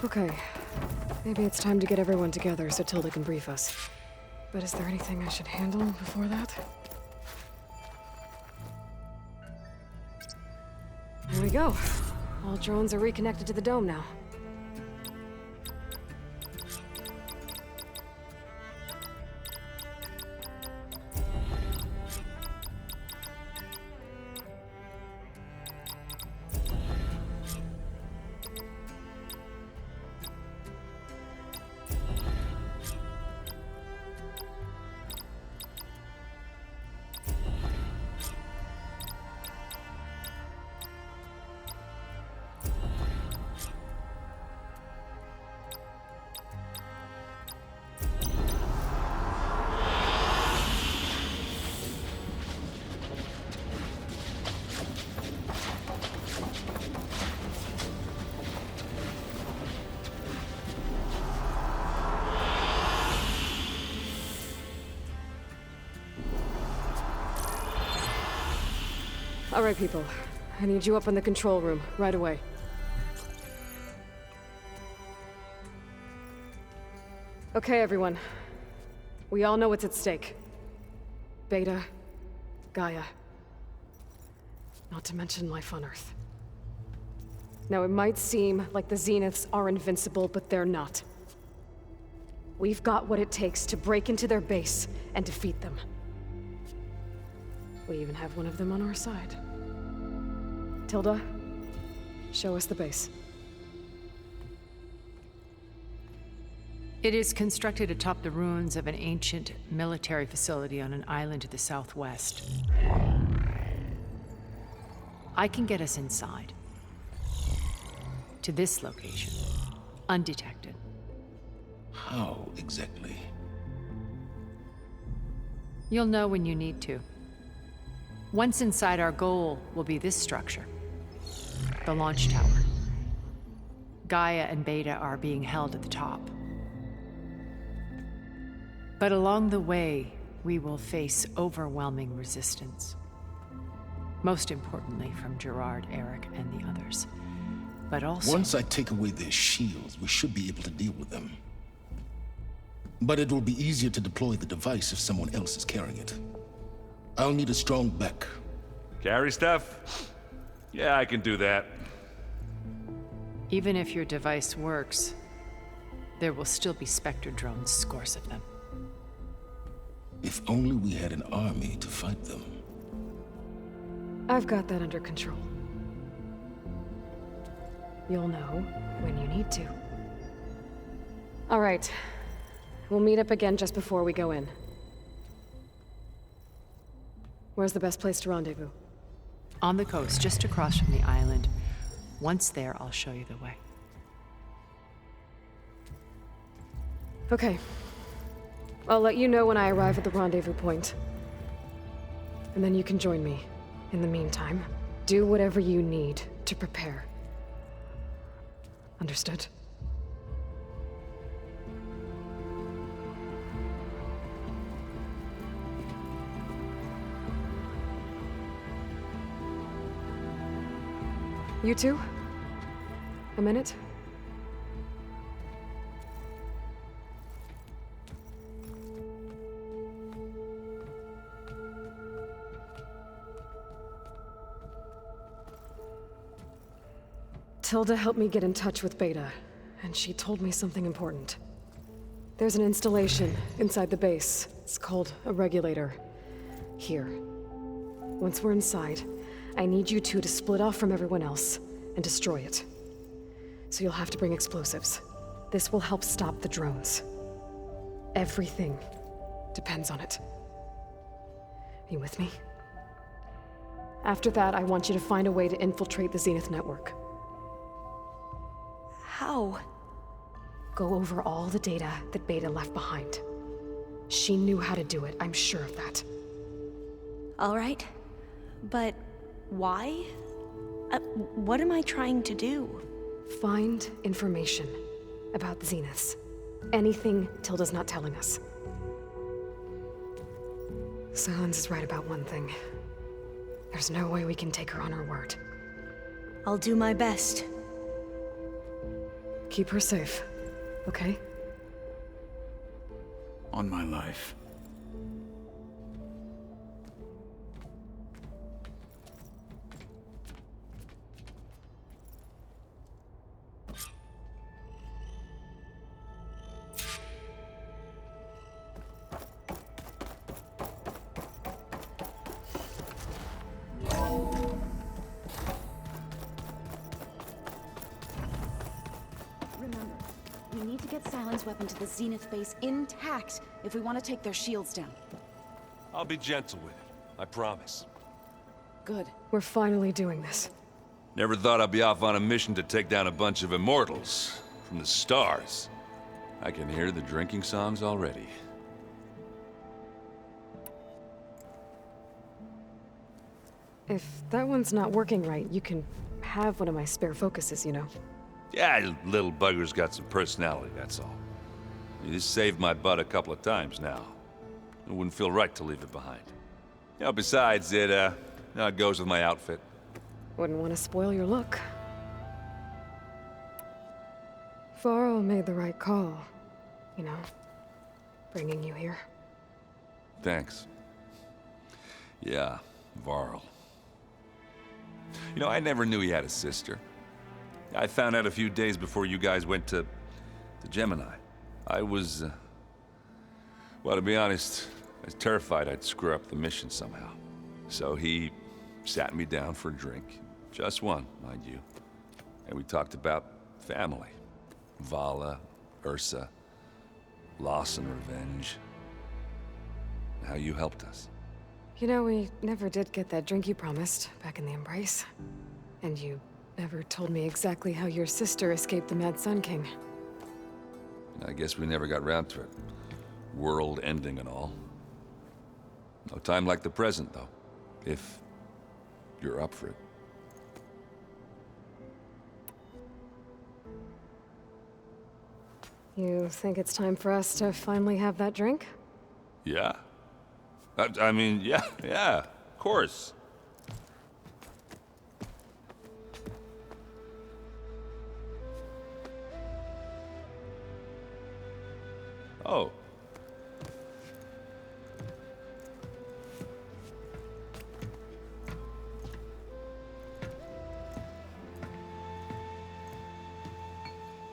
Okay. Maybe it's time to get everyone together so Tilda can brief us. But is there anything I should handle before that? Here we go. All drones are reconnected to the dome now. All right, people. I need you up in the control room, right away. Okay, everyone. We all know what's at stake. Beta, Gaia. Not to mention life on Earth. Now, it might seem like the Zeniths are invincible, but they're not. We've got what it takes to break into their base and defeat them. We even have one of them on our side. Tilda, show us the base. It is constructed atop the ruins of an ancient military facility on an island to the southwest. I can get us inside. To this location, undetected. How exactly? You'll know when you need to. Once inside, our goal will be this structure. The launch tower. Gaia and Beta are being held at the top. But along the way, we will face overwhelming resistance. Most importantly from Gerard, Eric, and the others. But also... Once I take away their shields, we should be able to deal with them. But it will be easier to deploy the device if someone else is carrying it. I'll need a strong back. Carry stuff? Yeah, I can do that. Even if your device works, there will still be Spectre drones, scores of them. If only we had an army to fight them. I've got that under control. You'll know when you need to. All right. We'll meet up again just before we go in. Where's the best place to rendezvous? On the coast, just across from the island. Once there, I'll show you the way. Okay. I'll let you know when I arrive at the rendezvous point. And then you can join me. In the meantime, do whatever you need to prepare. Understood? You two? A minute? Tilda helped me get in touch with Beta, and she told me something important. There's an installation inside the base. It's called a regulator. Here. Once we're inside, I need you two to split off from everyone else and destroy it. So you'll have to bring explosives. This will help stop the drones. Everything depends on it. Are you with me? After that, I want you to find a way to infiltrate the Zenith network. How? Go over all the data that Beta left behind. She knew how to do it, I'm sure of that. All right. But why? What am I trying to do? Find information about the Zeniths. Anything Tilda's not telling us. Silence is right about one thing. There's no way we can take her on her word. I'll do my best. keep her safe, okay? On my life. Remember, we need to get Silent's weapon to the Zenith base intact if we want to take their shields down. I'll be gentle with it, I promise. Good. We're finally doing this. Never thought I'd be off on a mission to take down a bunch of immortals from the stars. I can hear the drinking songs already. If that one's not working right, you can have one of my spare focuses, you know. Yeah, little bugger's got some personality, that's all. This saved my butt a couple of times now. It wouldn't feel right to leave it behind. You know, besides, it goes with my outfit. Wouldn't want to spoil your look. Varl made the right call, you know, bringing you here. Thanks. Yeah, Varl. You know, I never knew he had a sister. I found out a few days before you guys went to Gemini. I was, well, to be honest, I was terrified I'd screw up the mission somehow. So he sat me down for a drink. Just one, mind you. And we talked about family. Vala, Ursa, loss and revenge. And how you helped us. You know, we never did get that drink you promised back in the Embrace. And you never told me exactly how your sister escaped the Mad Sun King. I guess we never got round to it. World ending and all. No time like the present, though. If you're up for it. You think it's time for us to finally have that drink? Yeah. I mean, yeah, of course. Oh.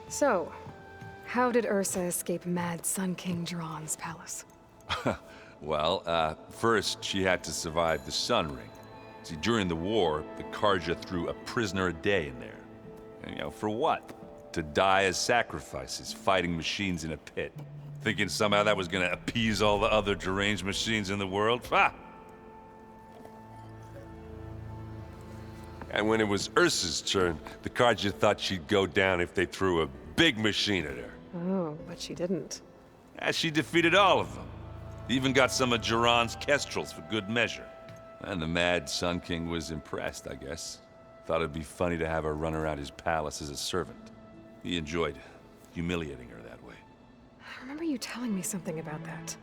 So, how did Ursa escape Mad Sun King Jiran's palace? Well, first she had to survive the Sun Ring. See, during the war, the Karja threw a prisoner a day in there. And, you know, for what? To die as sacrifices, fighting machines in a pit. Thinking somehow that was gonna appease all the other deranged machines in the world? Ha! And when it was Ursa's turn, the Karja thought she'd go down if they threw a big machine at her. Oh, but she didn't. And she defeated all of them. Even got some of Jiran's kestrels for good measure. And the Mad Sun King was impressed, I guess. Thought it'd be funny to have her run around his palace as a servant. He enjoyed humiliating her that way. I remember you telling me something about that.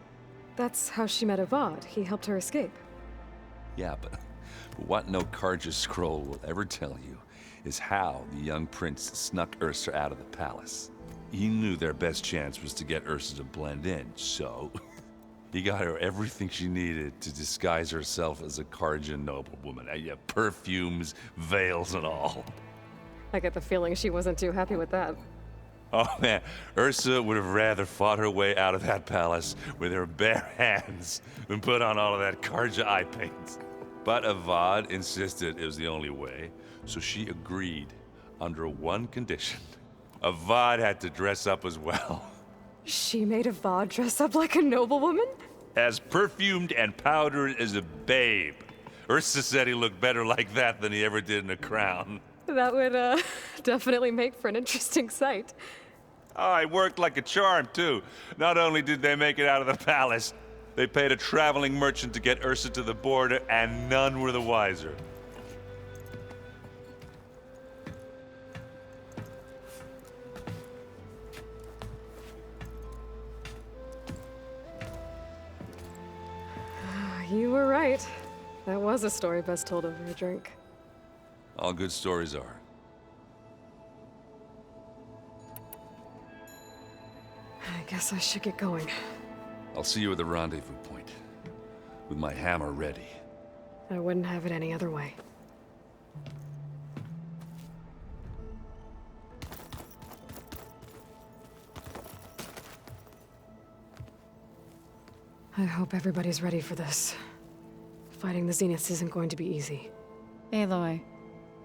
That's how she met Avad. He helped her escape. Yeah, but what no Karja scroll will ever tell you is how the young prince snuck Ursa out of the palace. He knew their best chance was to get Ursa to blend in, so he got her everything she needed to disguise herself as a Karja noblewoman. Yeah, perfumes, veils, and all. I get the feeling she wasn't too happy with that. Oh man, Ursa would have rather fought her way out of that palace with her bare hands than put on all of that Karja eye paint. But Avad insisted it was the only way, so she agreed under one condition. Avad had to dress up as well. She made Avad dress up like a noblewoman? As perfumed and powdered as a babe. Ursa said he looked better like that than he ever did in a crown. That would, definitely make for an interesting sight. Oh, it worked like a charm, too. Not only did they make it out of the palace, they paid a traveling merchant to get Ursa to the border, and none were the wiser. You were right. That was a story best told over a drink. All good stories are. Guess I should get going. I'll see you at the rendezvous point, with my hammer ready. I wouldn't have it any other way. I hope everybody's ready for this. Fighting the Zeniths isn't going to be easy. Aloy,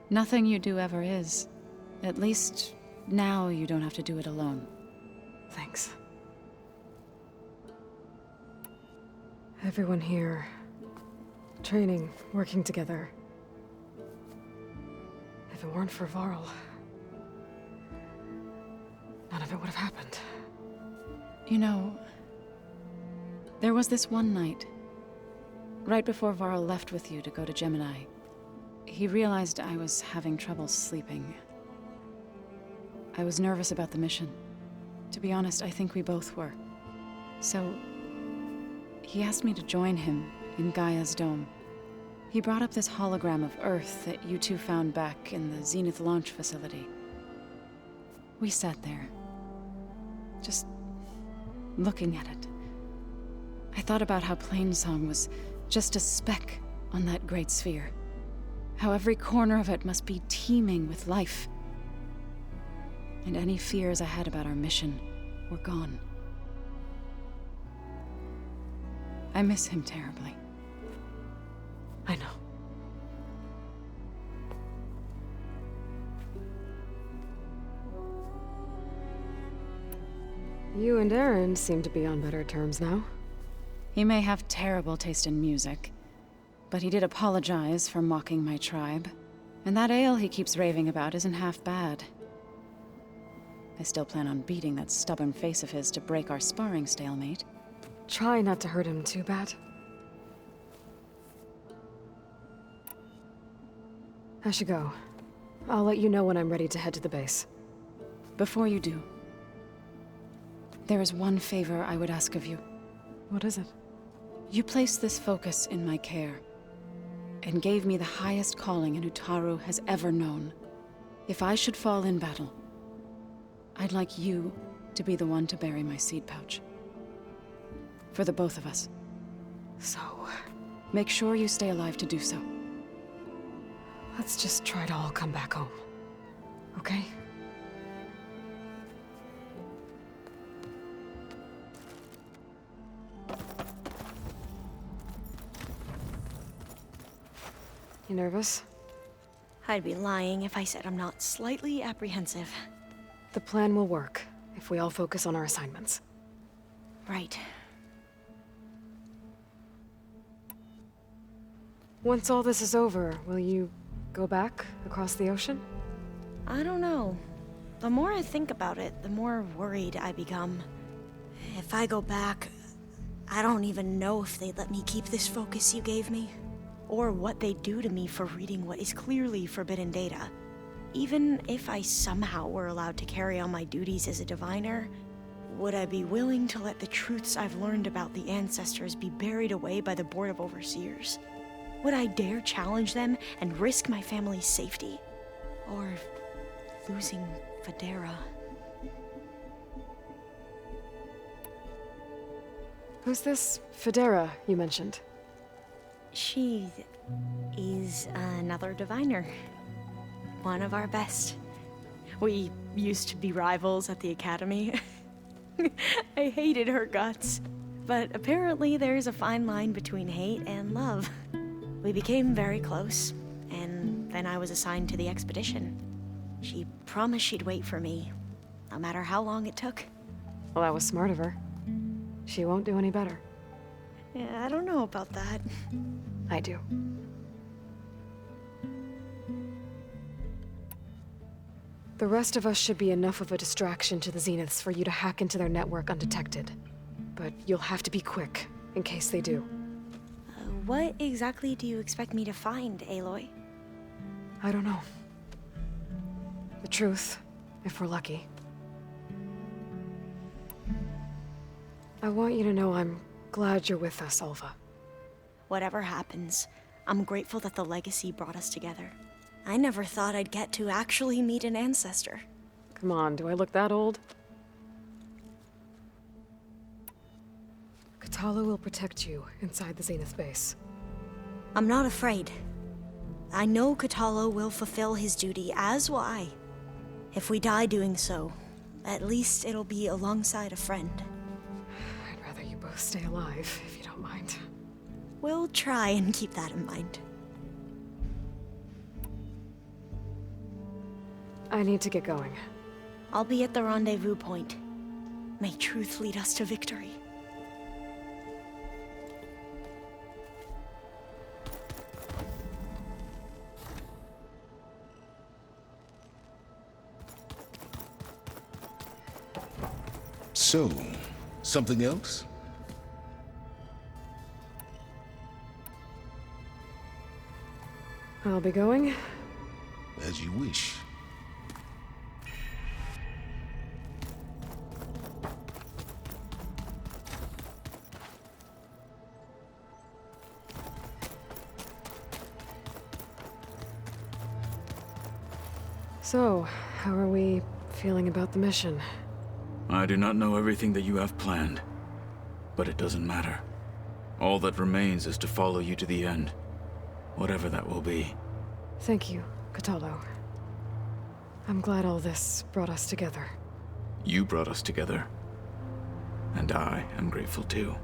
nothing you do ever is. At least, now you don't have to do it alone. Thanks. Everyone here, training, working together. If it weren't for Varl, none of it would have happened. You know, there was this one night, right before Varl left with you to go to Gemini. He realized I was having trouble sleeping. I was nervous about the mission. To be honest, I think we both were. So, he asked me to join him in Gaia's dome. He brought up this hologram of Earth that you two found back in the Zenith launch facility. We sat there, just looking at it. I thought about how Plainsong was just a speck on that great sphere. How every corner of it must be teeming with life. And any fears I had about our mission were gone. I miss him terribly. I know. You and Aaron seem to be on better terms now. He may have terrible taste in music, but he did apologize for mocking my tribe. And that ale he keeps raving about isn't half bad. I still plan on beating that stubborn face of his to break our sparring stalemate. Try not to hurt him too bad. I should go. I'll let you know when I'm ready to head to the base. Before you do, there is one favor I would ask of you. What is it? You placed this focus in my care, and gave me the highest calling an Utaru has ever known. If I should fall in battle, I'd like you to be the one to bury my seed pouch. For the both of us. So, make sure you stay alive to do so. let's just try to all come back home. Okay? You nervous? I'd be lying if I said I'm not slightly apprehensive. The plan will work if we all focus on our assignments. Right. Once all this is over, will you go back across the ocean? I don't know. The more I think about it, the more worried I become. If I go back, I don't even know if they'd let me keep this focus you gave me, or what they'd do to me for reading what is clearly forbidden data. Even if I somehow were allowed to carry on my duties as a diviner, would I be willing to let the truths I've learned about the ancestors be buried away by the Board of Overseers? Would I dare challenge them and risk my family's safety? Or losing Federa? Who's this Federa you mentioned? She is another diviner. One of our best. We used to be rivals at the academy. I hated her guts. But apparently there's a fine line between hate and love. We became very close, and then I was assigned to the expedition. She promised she'd wait for me, no matter how long it took. Well, that was smart of her. She won't do any better. Yeah, I don't know about that. I do. The rest of us should be enough of a distraction to the Zeniths for you to hack into their network undetected. But you'll have to be quick, in case they do. What exactly do you expect me to find, Aloy? I don't know. The truth, if we're lucky. I want you to know I'm glad you're with us, Alva. Whatever happens, I'm grateful that the legacy brought us together. I never thought I'd get to actually meet an ancestor. Come on, do I look that old? Katala will protect you inside the Zenith base. I'm not afraid. I know Katala will fulfill his duty, as will I. If we die doing so, at least it'll be alongside a friend. I'd rather you both stay alive, if you don't mind. We'll try and keep that in mind. I need to get going. I'll be at the rendezvous point. May truth lead us to victory. So, something else? I'll be going. As you wish. So, how are we feeling about the mission? I do not know everything that you have planned, but it doesn't matter. All that remains is to follow you to the end, whatever that will be. Thank you, Katalo. I'm glad all this brought us together. You brought us together, and I am grateful too.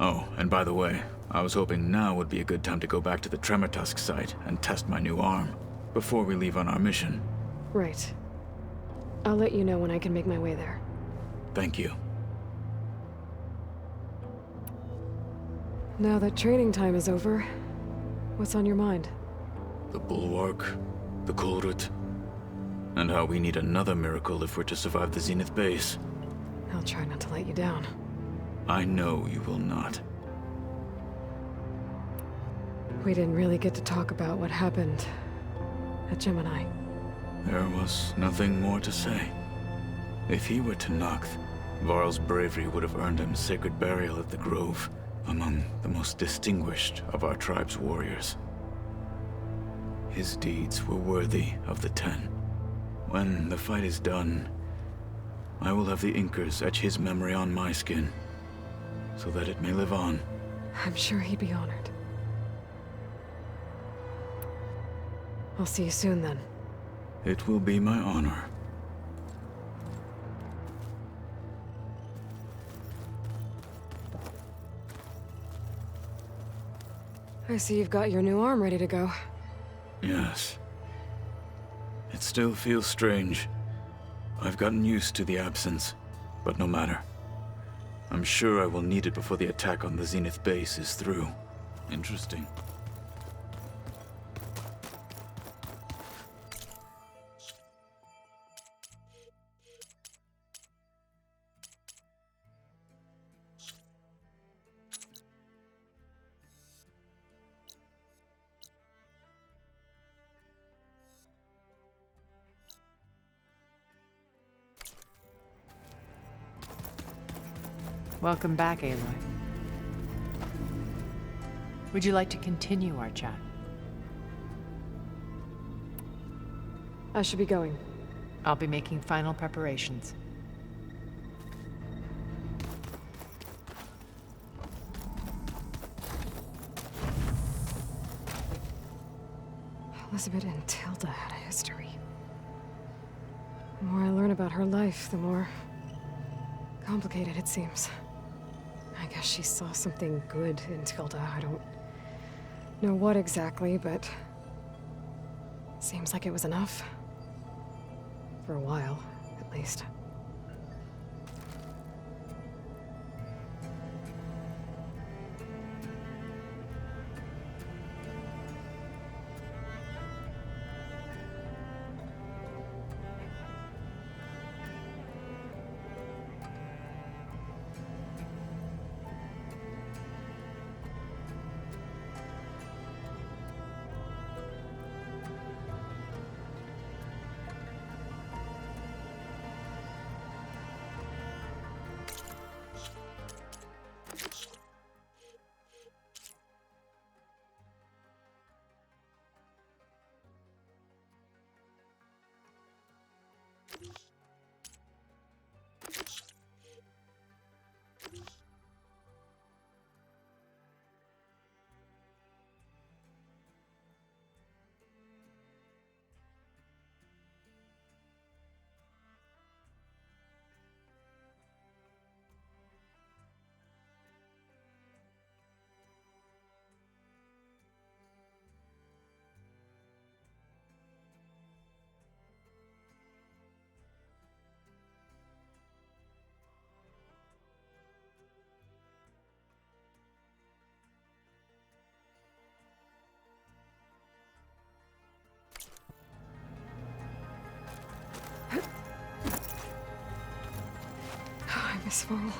Oh, and by the way, I was hoping now would be a good time to go back to the Tremortusk site and test my new arm, before we leave on our mission. Right. I'll let you know when I can make my way there. Thank you. Now that training time is over, what's on your mind? The Bulwark, the Kulrut, and how we need another miracle if we're to survive the Zenith base. I'll try not to let you down. I know you will not. We didn't really get to talk about what happened at Gemini. There was nothing more to say. If he were to Noct, Varl's bravery would have earned him sacred burial at the Grove, among the most distinguished of our tribe's warriors. His deeds were worthy of the Ten. When the fight is done, I will have the Inkers etch his memory on my skin, so that it may live on. I'm sure he'd be honored. I'll see you soon then. It will be my honor. I see you've got your new arm ready to go. Yes. It still feels strange. I've gotten used to the absence, but no matter. I'm sure I will need it before the attack on the Zenith base is through. Interesting. Welcome back, Aloy. Would you like to continue our chat? I should be going. I'll be making final preparations. Elizabeth and Tilda had a history. The more I learn about her life, the more complicated it seems. I guess she saw something good in Tilda. I don't know what exactly, but seems like it was enough. For a while, at least. this, Varl.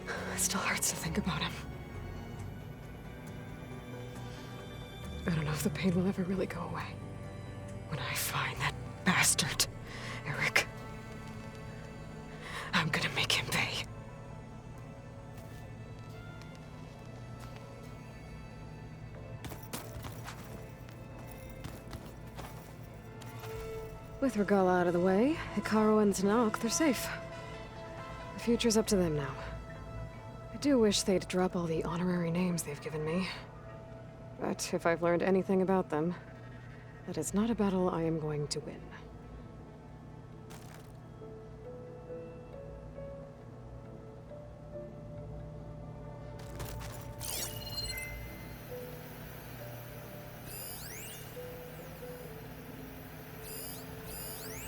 It still hurts to think about him. I don't know if the pain will ever really go away. When I find that bastard, Eric, I'm gonna make him pay. With Regala out of the way, Hikaru and Tanakh, they're safe. The future's up to them now. I do wish they'd drop all the honorary names they've given me. But if I've learned anything about them, that is not a battle I am going to win.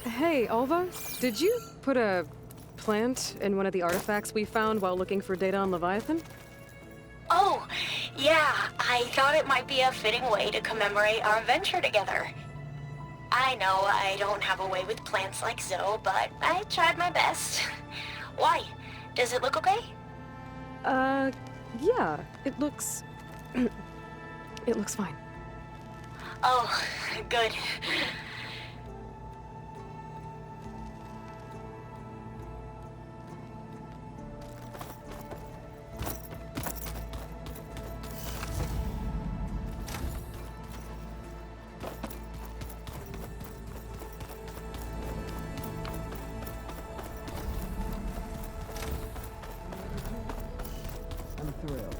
Hey, Alva, did you put a plant in one of the artifacts we found while looking for data on Leviathan? Oh, yeah, I thought it might be a fitting way to commemorate our adventure together. I know I don't have a way with plants like Zoe, but I tried my best. Why? Does it look okay? Yeah, it looks... it looks fine. Oh, good. I'm thrilled.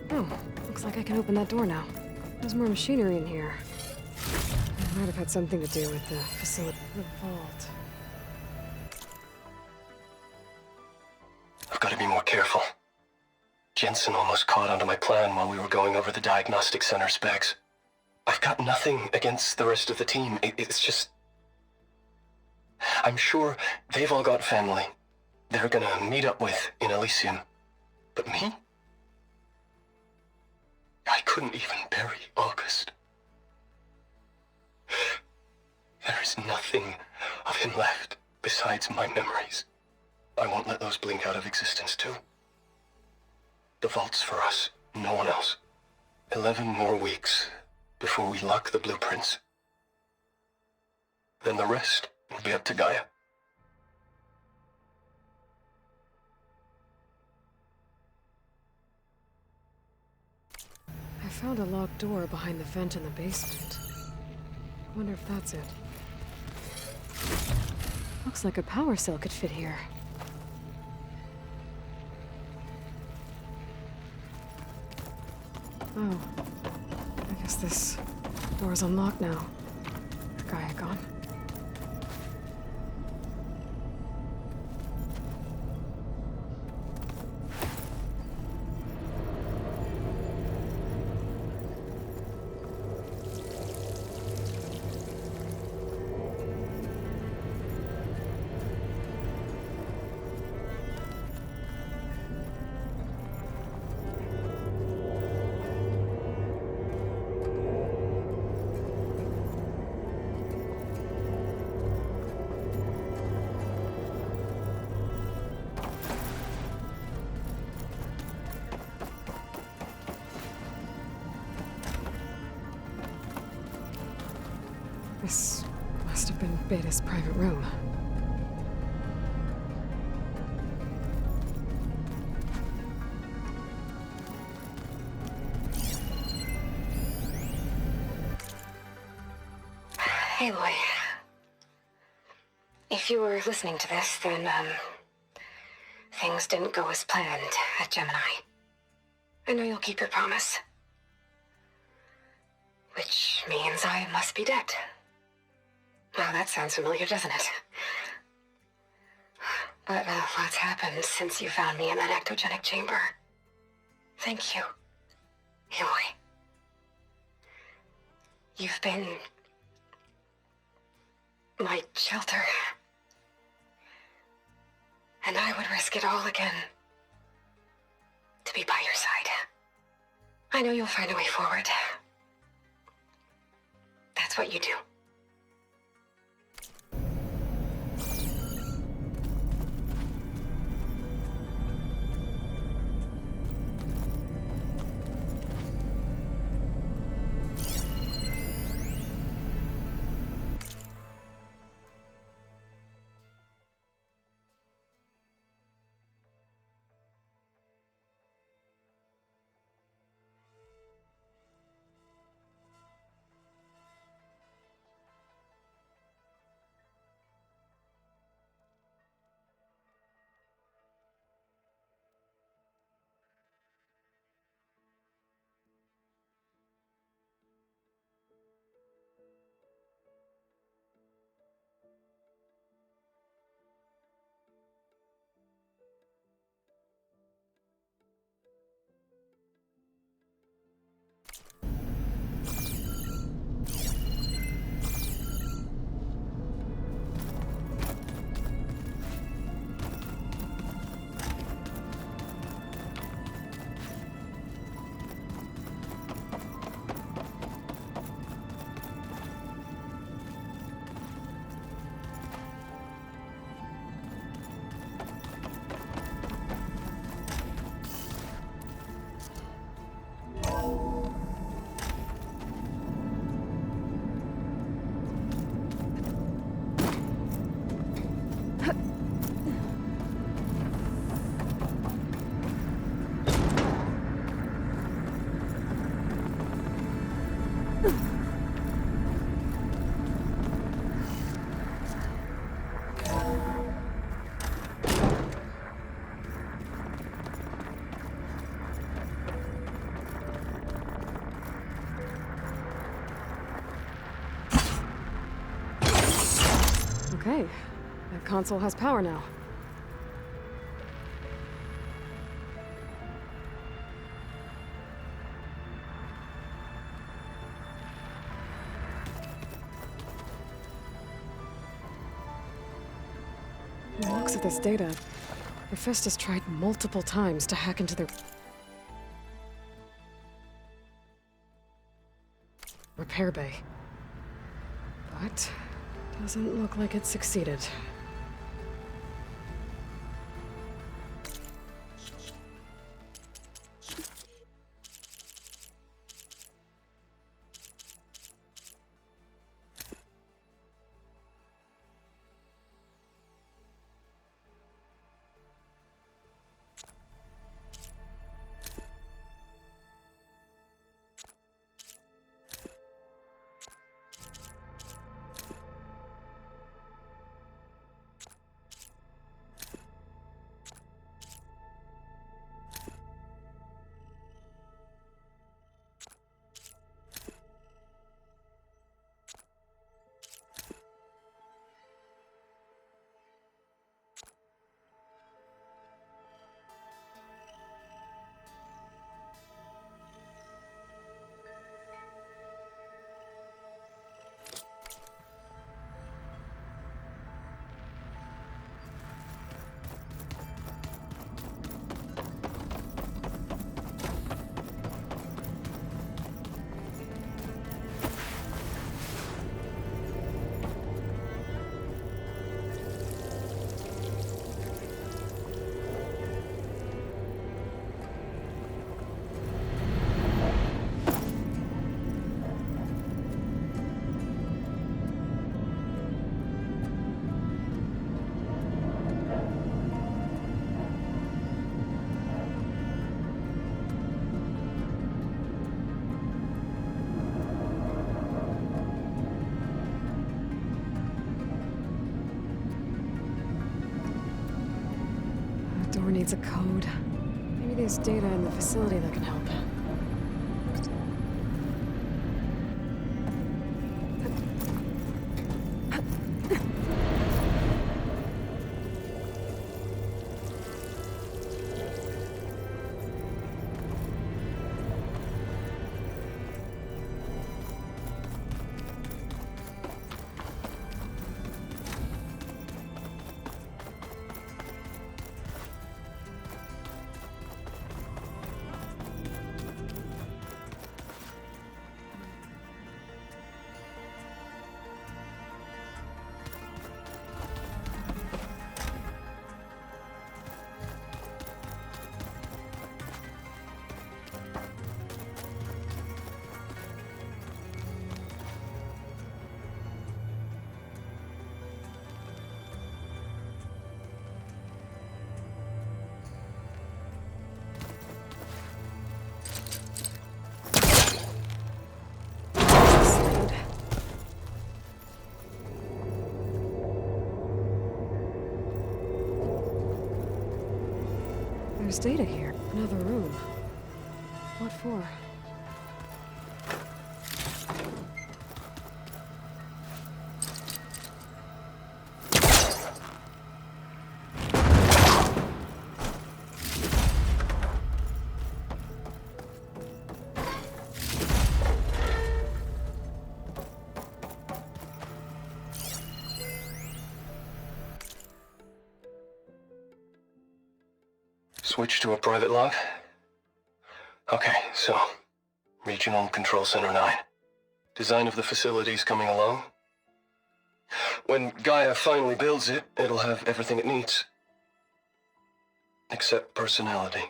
Oh, looks like I can open that door now. There's more machinery in here. It might have had something to do with the facility. The vault. I've got to be more careful. Jensen almost caught onto my plan while we were going over the diagnostic center specs. I've got nothing against the rest of the team. It's just... I'm sure they've all got family they're gonna meet up with in Elysium. But me? I couldn't even bury August. There is nothing of him left besides my memories. I won't let those blink out of existence too. The vault's for us, no one else. 11 more weeks before we lock the blueprints. Then the rest will be up to Gaia. I found a locked door behind the vent in the basement. I wonder if that's it. Looks like a power cell could fit here. Oh. I guess this door's unlocked now. Is Gaia gone? This must have been Beta's private room. Hey, Loy. If you were listening to this, then, things didn't go as planned at Gemini. I know you'll keep your promise. Which means I must be dead. Well, that sounds familiar, doesn't it? But lots happened since you found me in that ectogenic chamber. Thank you, Aloy. You've been my shelter. And I would risk it all again to be by your side. I know you'll find a way forward. That's what you do. Okay, that console has power now. From the looks of this data, Hephaestus tried multiple times to hack into their repair bay. But doesn't look like it succeeded. The door needs a code. Maybe there's data in the facility that can help. There's data here. Another room. What for? Switch to a private log? Okay, so, Regional Control Center 9. Design of the facility's coming along. When Gaia finally builds it, it'll have everything it needs. Except personality.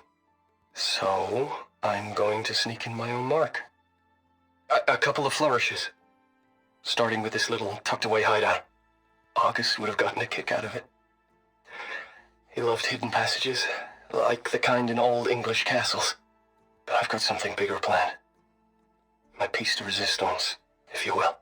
So, I'm going to sneak in my own mark. A couple of flourishes. Starting with this little tucked-away hideout. August would have gotten a kick out of it. He loved hidden passages, like the kind in old English castles. But I've got something bigger planned. My piece de resistance, if you will.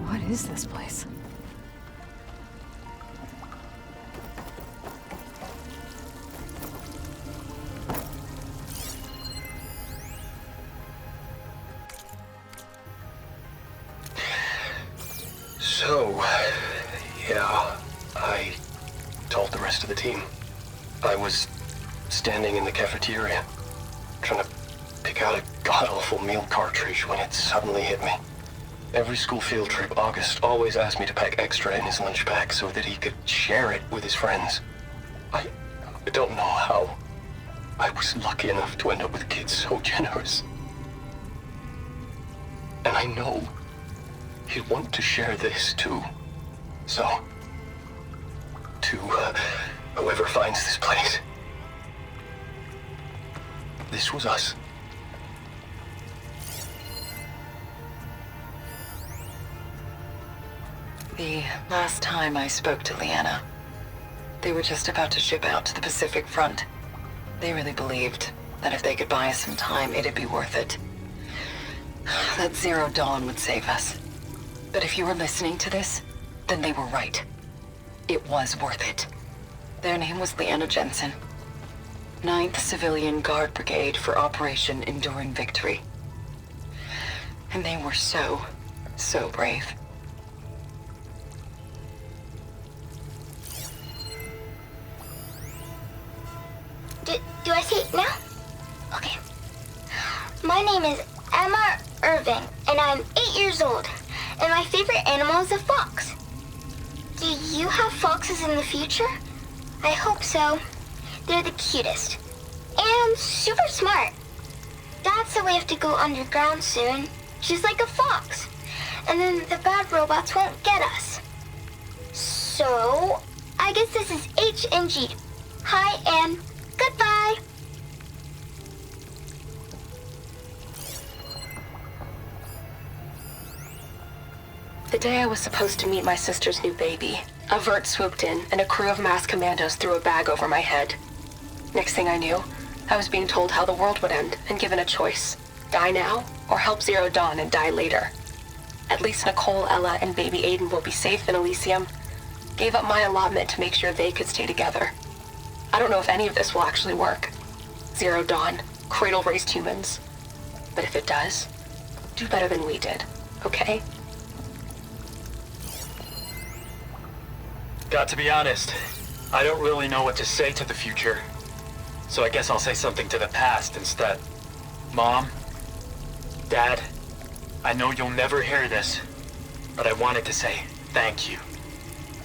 What is this place? So, yeah, I told the rest of the team. I was standing in the cafeteria, trying to pick out a god-awful meal cartridge when it suddenly hit me. Every school field trip, August always asked me to pack extra in his lunch bag so that he could share it with his friends. I don't know how. I was lucky enough to end up with kids so generous. And I know he'd want to share this too. So, to whoever finds this place, this was us. The last time I spoke to Leanna, they were just about to ship out to the Pacific Front. They really believed that if they could buy us some time, it'd be worth it. That Zero Dawn would save us. But if you were listening to this, then they were right. It was worth it. Their name was Leanna Jensen. 9th Civilian Guard Brigade for Operation Enduring Victory. And they were so brave. Do I say it now? Okay. My name is Emma Irving, and I'm 8 years old, and my favorite animal is a fox. Do you have foxes in the future? I hope so. They're the cutest. And super smart. Dad said we have to go underground soon, just like a fox. And then the bad robots won't get us. So, I guess this is H and G. Hi and goodbye. The day I was supposed to meet my sister's new baby, a vert swooped in and a crew of masked commandos threw a bag over my head. Next thing I knew, I was being told how the world would end and given a choice. Die now, or help Zero Dawn and die later. At least Nicole, Ella, and baby Aiden will be safe in Elysium. Gave up my allotment to make sure they could stay together. I don't know if any of this will actually work. Zero Dawn, cradle-raised humans. But if it does, do better than we did, okay? Got to be honest, I don't really know what to say to the future. So I guess I'll say something to the past instead. Mom, Dad, I know you'll never hear this, but I wanted to say thank you.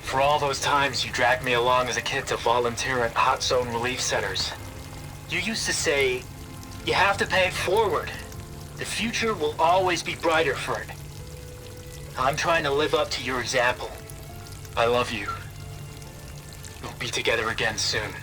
For all those times you dragged me along as a kid to volunteer at hot zone relief centers. You used to say, you have to pay it forward. The future will always be brighter for it. I'm trying to live up to your example. I love you. We'll be together again soon.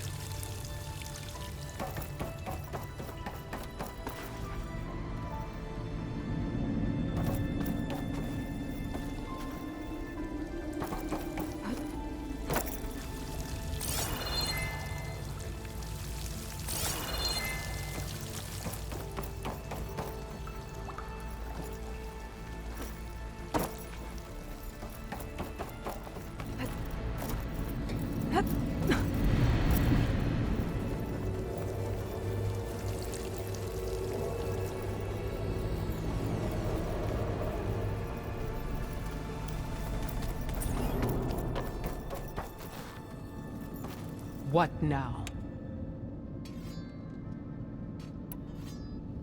What now?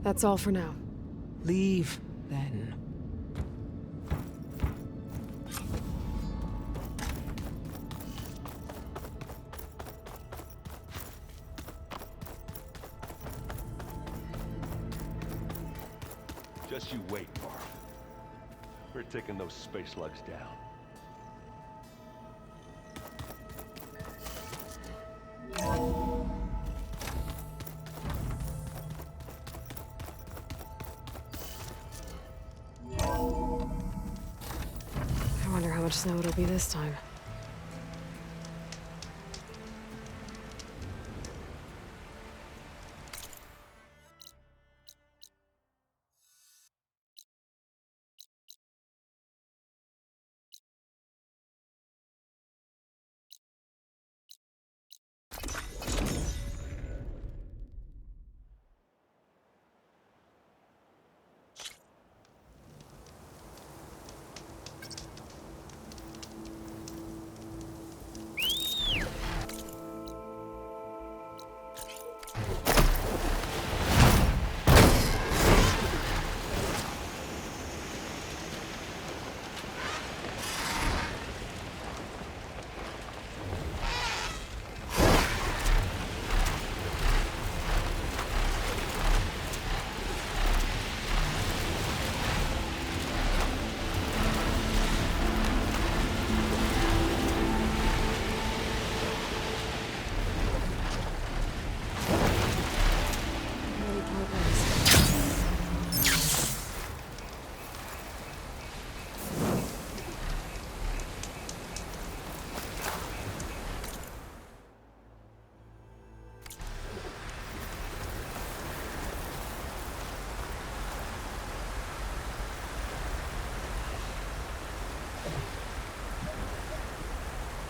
That's all for now. Leave, then. Just you wait, Marv. We're taking those space slugs down. I wonder how much snow it'll be this time.